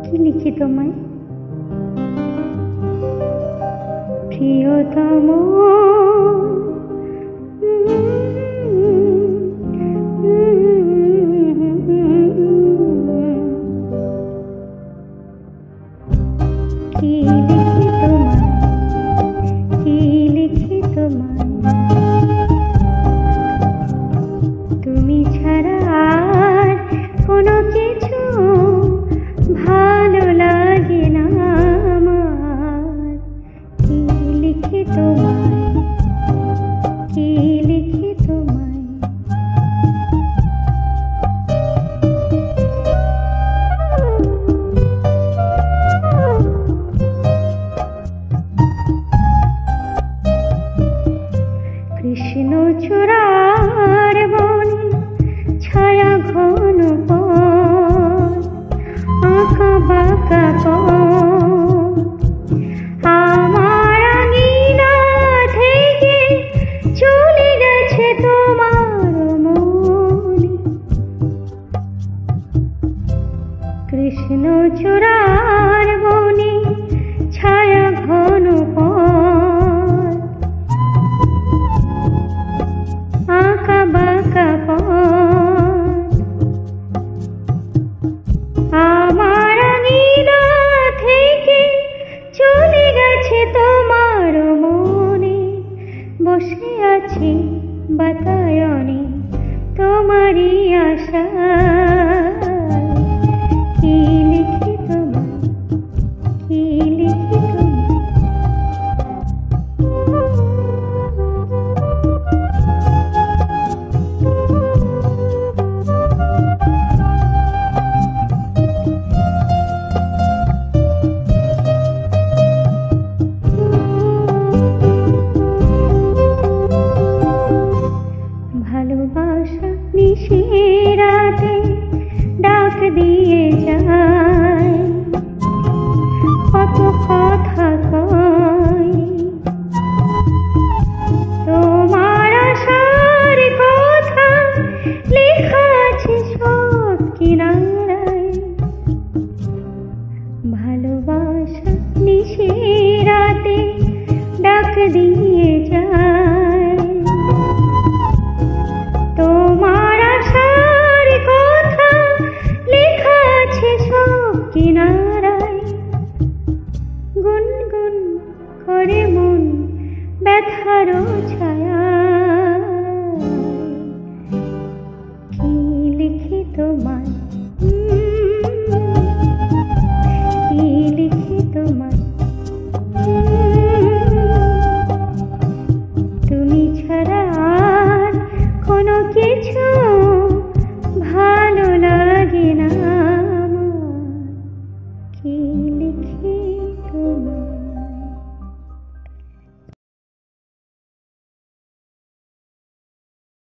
কি লিখি তোমায় প্রিয়তম কি লিখি তোমায় কি লিখি তোমায় তুমি ছাড়া আর কোনো কিছু ভালো লাগে না আমার কি লিখি তোমায় কি লিখি তোমায় কৃষ্ণচূড়ার বনে ছায়া ঘন পথ আঁকা বাঁকা আমার আঙিনা থেকে চলে গেছে তোমার মনে কৃষ্ণচূড়ার বনে ছায়া ঘন পথ আঁকা বাঁকা আমার আঙিনা থেকে চলে গেছে তোমার মনে বসে আছি বাতায়নে তোমারই আশা কি লিখি তোমায় কি লিখি তোমায় ভালোবাসা নিশিরাতে ডাক দিয়ে যায় কত কথা কয় তোমার আশার কথা লেখা আছে সব কিনারায় ভালোবাসা নিশিরাতে ডাক দিয়ে যায় তোমার আশার কথা লেখা আছে সব কিনারায় গুনগুন করে মন ব্যথারও ছায়